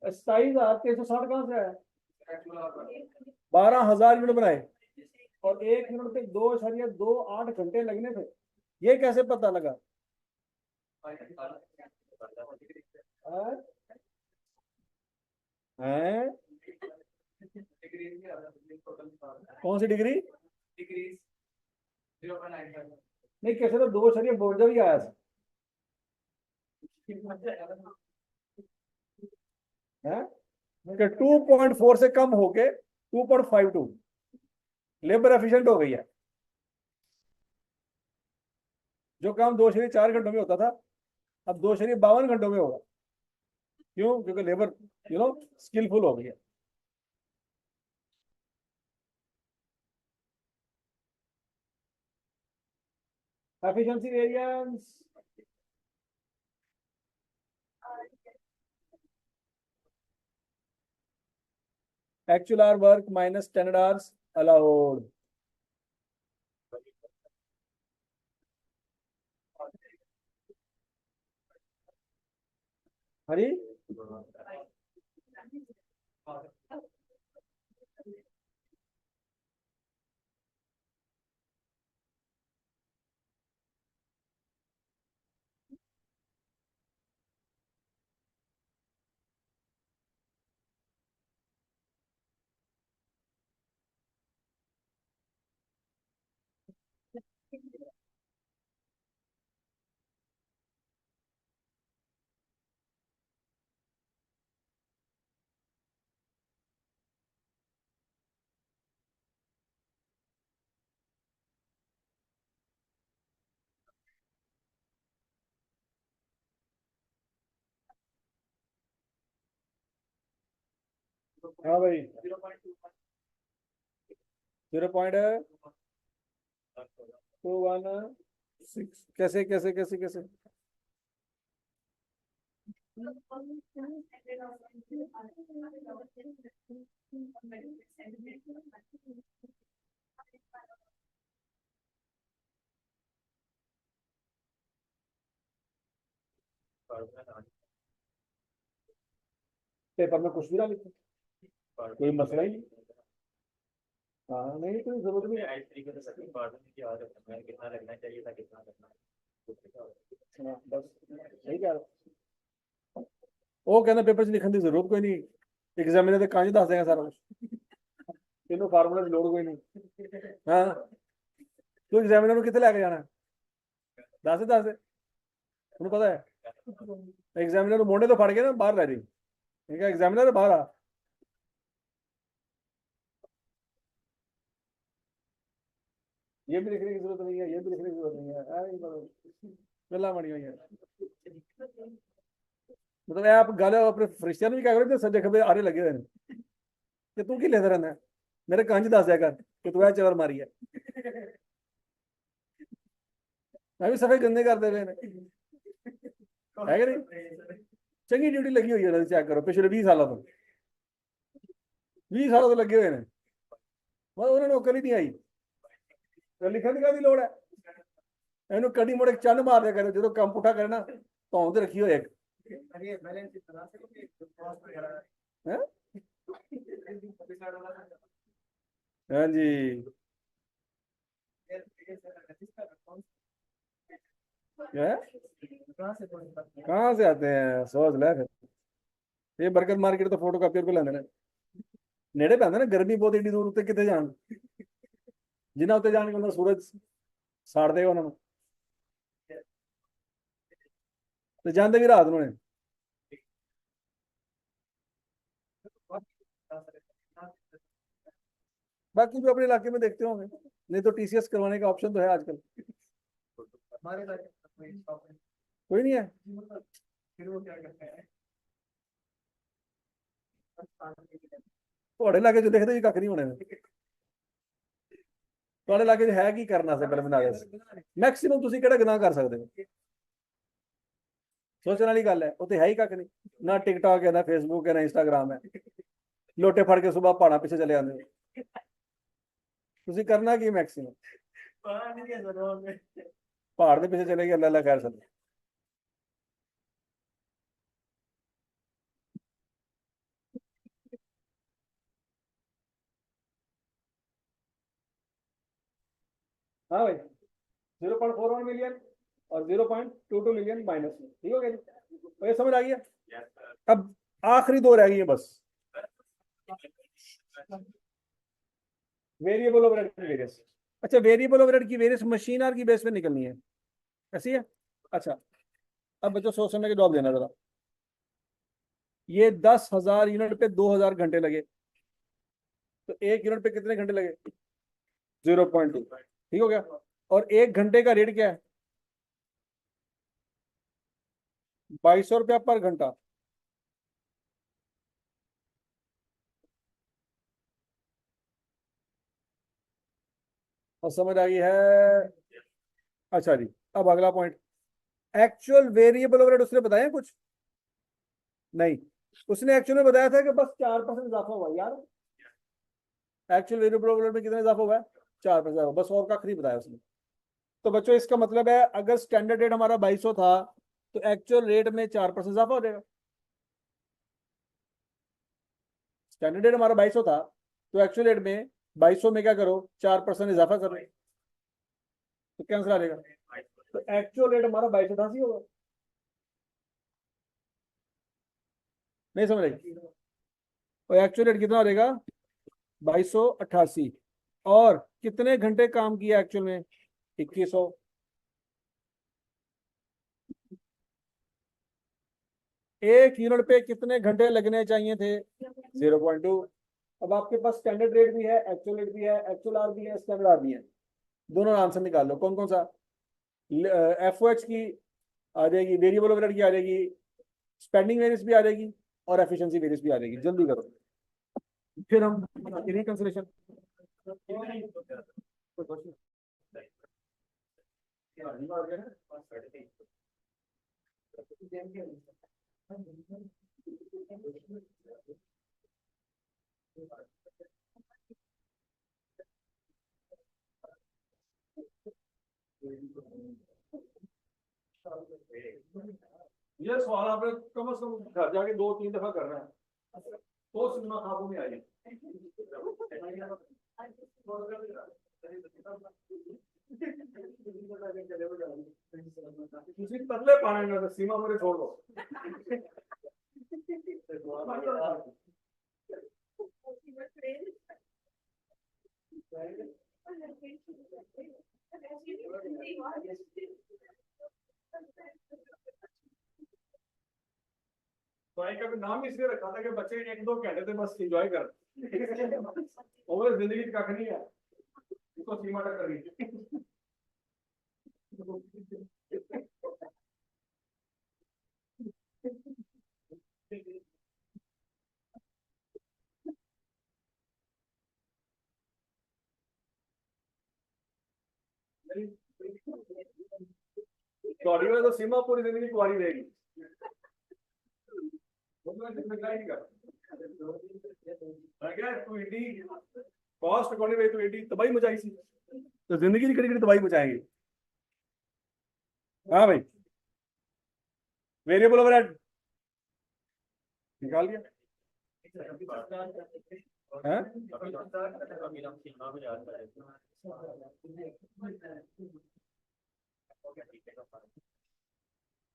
27,360 कहाँ से आया? 12,000 यूनिट बनाए, और 1 यूनिट पे 2.28 घंटे लगने थे। ये कैसे पता लगा? हैं? कौन सी डिग्री? नहीं, कैसे तो 2.52 ही आया था है कि 2.4 से कम होके 2.52 लेबर एफिशिएंट हो गई है। जो काम 2.4 घंटों में होता था अब 2.52 घंटों में होगा। क्यों? क्योंकि लेबर स्किलफुल हो गई है। Efficiency variance actual hour work minus standard hours allowed. Hari हाँ भाई 0.216 कैसे कैसे कैसे कैसे? पेपर में कुछ भी ना लिखो, कोई मसला ही नहीं। हाँ नहीं, कोई जरूरत नहीं। इस तरीके से सभी पार्ट में याद रखना है कितना लगना चाहिए था, कितना लगना है। हाँ, बस सही कह रहा हूँ। वो कहना पेपर च लिखने की जरूरत कोई नहीं, एग्जामिनर तो कांज दस देगा सारा कुछ, तेनों फार्मूला की लोड़ कोई नहीं। हाँ, तू एग्जामिनर को कितने लैके जाना? दस दे दस दे, उन्हें पता है एग्जामिनर मोड़े तो फड़ के ना बाहर लै जी, ठीक है एग्जामिनर बाहर आ। ये भी लिखने की जरूरत नहीं है, ये भी लिखने की जरूरत नहीं है, गला बनी हुई है। मतलब आप गल अपने फरिश्तियां भी क्या करो सज्जे खबे आरे लगे हुए हैं कि तू की लेता रहना है, मेरे कंज दस दिया कर कि तू चवर मारी है। मैं भी सफे गंदे करते हुए है कि नहीं? चंगी ड्यूटी लगी हुई है, चेक करो पिछले 20 सालों तो, 20 सालों तो लगे हुए हैं, मतलब उन्हें नौकरी नहीं आई तो लिखने की लोड़ है। ਇਹਨੂੰ ਕਦੀ ਮੁੜ ਚੰਨ ਮਾਰ ਦਿਆ ਕਰੇ ਜਦੋਂ ਕੰਮ ਪੁੱਠਾ ਕਰਨਾ ਧੌਣ ਤੇ ਰੱਖੀ ਹੋਏ ਇੱਕ ਹੈ। हाँ जी, है कहाँ से आते हैं सोच ले फिर। ये बर्गर मार्केट तो फोटो कापियर को लेंदे ने, नेड़े पैंदा ना, गर्मी बहुत एडी दूर उत्ते किते जान, जिन्ना उत्ते जान के उन्हें सूरज साड़ देगा उन्होंने, तो जाते भी रात उन्होंने। बाकी भी अपने इलाके में देखते होंगे, नहीं तो टीसीएस करवाने का ऑप्शन तो है आजकल। कोई नहीं है। थोड़े इलाके जो देखते ही कख नहीं होने, थोड़े इलाके है की करना से पहले बना मैक्सिमम तुम कि गुनाह कर सकते हो, सोचने वाली गल है, उत्ते है ही कख नहीं, ना टिकटॉक है ना फेसबुक है ना इंस्टाग्राम है, लोटे फड़ के सुबह पहाड़ा पिछे चले आते हो, तुम करना की मैक्सिमम पहाड़ के पिछे चले गए, अल्लाह अल्लाह खैर सब। हाँ भाई 0.41 मिलियन और 0.22 मिलियन माइनस में। ठीक हो गया जी? तो ये समझ आ गया। अब आखिरी दो रह गई है बस, वेरिएबल ओवरहेड की वेरियस। अच्छा, वेरिएबल ओवरहेड की वेरियस मशीन आवर की बेस पे निकलनी है, ऐसी है। अच्छा, अब बच्चों सोच समझ के जवाब देना जरा। ये 10,000 यूनिट पे 2,000 घंटे लगे, तो 1 यूनिट पे कितने घंटे लगे? 0.2। ठीक हो गया। और 1 घंटे का रेट क्या है? 2200 रुपया पर घंटा। और समझ आ गई है? अच्छा जी, अब अगला पॉइंट, एक्चुअल वेरिएबल ओवरहेड उसने बताया कुछ नहीं। उसने एक्चुअल में बताया था कि बस 4% इजाफा हुआ यार। एक्चुअल वेरिएबल ओवरहेड में कितना इजाफा हुआ है? 4%, बस, और का नहीं बताया उसने। तो बच्चों इसका मतलब है अगर स्टैंडर्ड रेट हमारा 2200 था, तो एक्चुअल रेट में 4% इजाफा हो जाएगा। स्टैंडर्ड रेट हमारा 2200 था, तो एक्चुअल रेट में 2200 में क्या करो, 4% इजाफा करो, तो क्या आंसर आ जाएगा? तो एक्चुअल रेट हमारा 2288 होगा। नहीं समझ रही? और एक्चुअल रेट कितना हो जाएगा? 2288। और कितने घंटे काम किया एक्चुअल में? 2100। एक यूनिट पे कितने घंटे लगने चाहिए थे? 0.2। अब आपके पास स्टैंडर्ड रेट भी है, एक्चुअल रेट भी है, एक्चुअल आर भी है, स्टैंडर्ड आर भी है। दोनों आंसर निकाल लो, कौन कौन सा? एफ ओ एच की आ जाएगी, वेरिएबल ओवरहेड की आ जाएगी, स्पेंडिंग वेरियंस भी आ जाएगी, और एफिशिएंसी वेरियंस भी आ जाएगी। जल्दी करो, फिर हम रिकंसिलेशन। ये सवाल आपने कम से कम घर जाके 2-3 दफा करना है, तो सिनेमा काबू में आएगी। किसी तरले पाने में तो सीमा मुझे छोड़ दो। भाई का नाम इसलिए रखा था कि बच्चे 1-2 घंटे थे बस एंजॉय कर, और जिंदगी का नहीं है, इसको सीमा तक करनी। कुआरी में तो सीमा पूरी जिंदगी कुआरी रहेगी, वो तो जिम्मेदारी नहीं कर। तू एडी कॉस्ट अकॉर्डिंग भाई, तू एडी तबाही मचाई सी, तो जिंदगी की कड़ी कड़ी तबाही मचाएंगे। हाँ भाई, वेरिएबल ओवरहेड निकाल दिया है।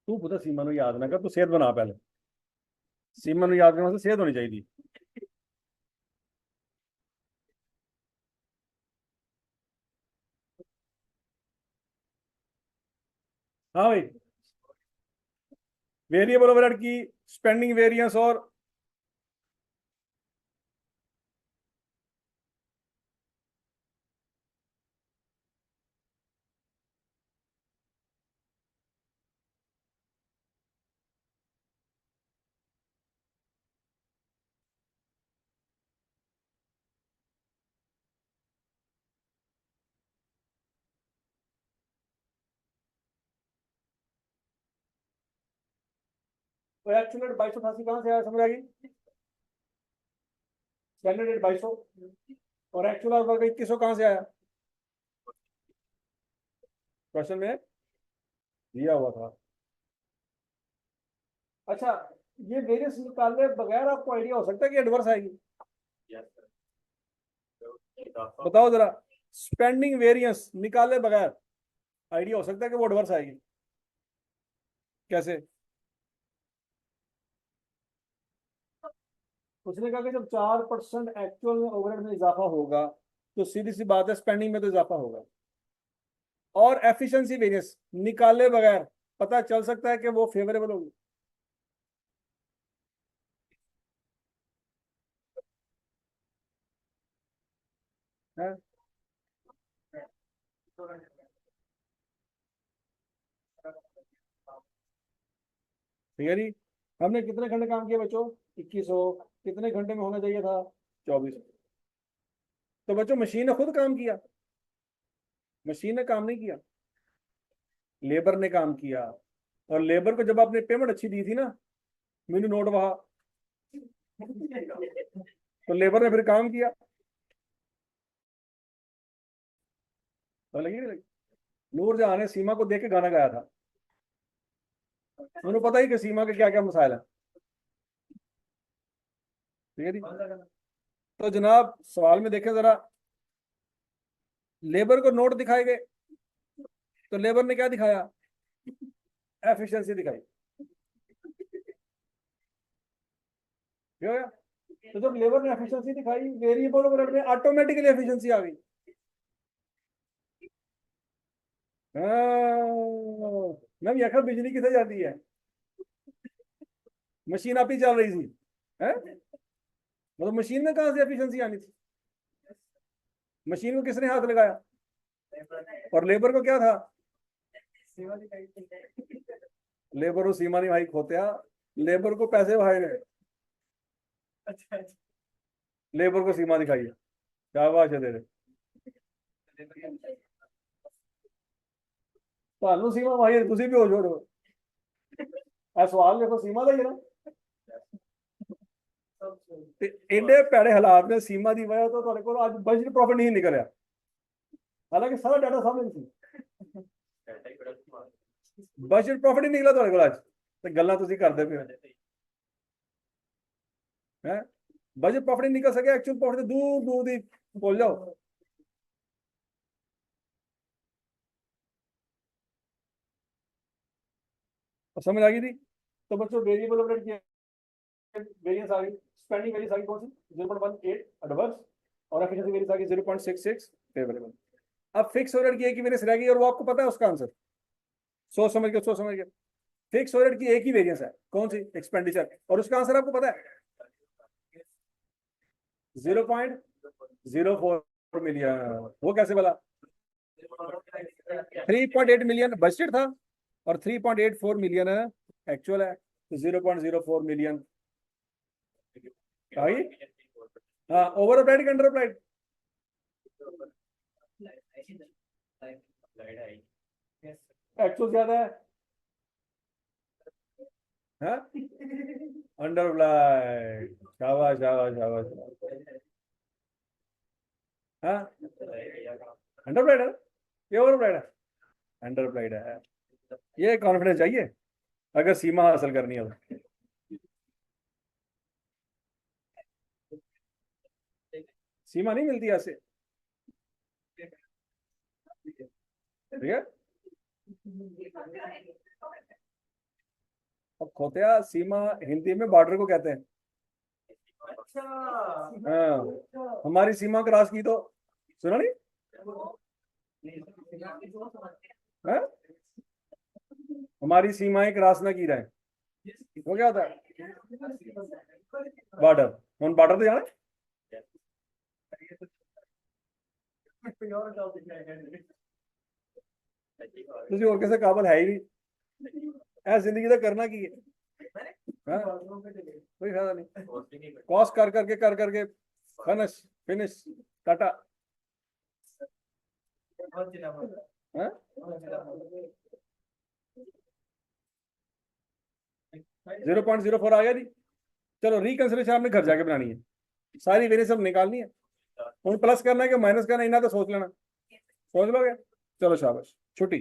तू पता सीमा नु याद ना कर, तू सेहत बना पहले। सीमा नु याद करने वास्ते सेहत होनी चाहिए। हाँ भाई, वेरिएबल ओवरहेड की स्पेंडिंग वेरिएंस और एक्चुअल रेट 2288 कहाँ से आया, समझ आ गई? स्टैंडर्ड रेट 2200 और एक्चुअल आवर वर्ग 2100 कहाँ से आया? क्वेश्चन में दिया हुआ था। अच्छा, ये वेरिएंस निकालने बगैर आपको आइडिया हो सकता है कि एडवर्स आएगी? बताओ जरा, स्पेंडिंग वेरिएंस निकाले बगैर आइडिया हो सकता है कि वो एडवर्स आएगी? कैसे? उसने कहा कि जब 4% एक्चुअल में ओवरहेड में इजाफा होगा तो सीधी सी बात है स्पेंडिंग में तो इजाफा होगा। और एफिशिएंसी वेरिएंस निकाले बगैर पता चल सकता है कि वो फेवरेबल होगी। है? ठीक है जी। हमने कितने घंटे काम किया बच्चों? 2100। कितने घंटे में होना चाहिए था? 24। तो बच्चों मशीन ने खुद काम किया? मशीन ने काम नहीं किया, लेबर ने काम किया। और लेबर को जब आपने पेमेंट अच्छी दी थी ना, मीनू नोट वहा, तो लेबर ने फिर काम किया। तो लगी नहीं लगी? नूरजहां ने सीमा को देख के गाना गाया था। उन्हें पता ही कि सीमा के क्या क्या मसाइल है। ठीक है जी। तो जनाब सवाल में देखें जरा, लेबर को नोट दिखाए गए तो लेबर ने क्या दिखाया? एफिशिएंसी दिखाई। क्या हो गया? तो जब लेबर ने एफिशिएंसी दिखाई, वेरिएबल ओवरहेड में ऑटोमेटिकली एफिशिएंसी आ गई। मैम यह बिजली किसे जाती है? मशीन आप ही चल रही थी है? मतलब मशीन में कहां से एफिशिएंसी आनी थी? मशीन को किसने हाथ लगाया? और लेबर को क्या था? लेबर को सीमा नहीं भाई खोते, लेबर को पैसे भाई ने, लेबर को सीमा दिखाई है। क्या बात है तेरे? ਤੁਹਾਨੂੰ ਸੀਮਾ ਭਾਈ ਤੁਸੀਂ ਵੀ ਹੋ ਜੋੜੋ। ਇਹ ਸਵਾਲ ਦੇਖੋ ਸੀਮਾ ਦਾ ਹੀ ਹੈ ਨਾ। ਤੇ ਇੰਨੇ ਭੈੜੇ ਹਾਲਾਤ ਨੇ ਸੀਮਾ ਦੀ ਵਜ੍ਹਾ ਤੋਂ ਤੁਹਾਡੇ ਕੋਲ ਅੱਜ ਬਜਟ ਪ੍ਰੋਫਿਟ ਨਹੀਂ ਨਿਕਲਿਆ। ਹਾਲਾਂਕਿ ਸਾਰਾ ਡਾਟਾ ਸਾਹਮਣੇ ਸੀ। ਬਜਟ ਪ੍ਰੋਫਿਟ ਹੀ ਨਿਕਲਿਆ ਤੁਹਾਡੇ ਕੋਲ ਅੱਜ, ਤੇ ਗੱਲਾਂ ਤੁਸੀਂ ਕਰਦੇ ਪਏ ਹੋ ਹੈ। बजट प्रॉफिट नहीं निकल सके, एक्चुअल प्रॉफिट दूर दूर ही बोल जाओ। तो समझ आ गई थी? तो बच्चों वेरिएबल ओवरहेड की वेरिएंस आ गई, स्पेंडिंग वेरिएंस आ गई कौन सी? 0.18 एडवर्स, और एफिशिएंसी वेरिएंस आ गई 0.66 फेवरेबल। अब फिक्स ओवरहेड की एक ही वेरिएंस रह गई, और वो आपको पता है उसका आंसर। सोच समझ के, सोच समझ के। फिक्स ओवरहेड की एक ही वेरिएंस है, कौन सी? एक्सपेंडिचर, और उसका आंसर आपको पता है 0.04 मिलियन। वो कैसे बोला? 3.8 मिलियन बजटेड था और 3.84 मिलियन एक्चुअल है, तो 0.04 मिलियन। हाँ, ओवर अप्लाइड कि अंडर अप्लाइड? एक्चुअल ज्यादा है, हाँ? Under applied. शाबाश शाबाश शाबाश। हाँ, अंडर अप्लाइड है ये ओवर अप्लाइड है? अंडर अप्लाइड है। ये कॉन्फिडेंस चाहिए अगर सीमा हासिल करनी है तो। सीमा नहीं मिलती ऐसे, ठीक है? अब खोतिया सीमा हिंदी में बॉर्डर को कहते हैं। हाँ, हमारी सीमा क्रॉस की तो सुना नहीं है? हमारी सीमाएं क्रॉस ना की रहे, वो क्या होता है? बॉर्डर। हम बॉर्डर तो जाना तुझे और कैसे काबल है ही नहीं, ऐसी जिंदगी तो करना की है। हाँ? कोई फायदा नहीं, कॉस्ट कर करके फिनिश फिनिश टाटा। हाँ? 0.04 आ गया जी। चलो रिकंसिडरेशन आपने घर जाके बनानी है, सारी वेरिएंस सब निकालनी है। उन प्लस करना है कि माइनस करना है, इना तो सोच लेना। सोच लोगे? चलो शाबाश, छुट्टी।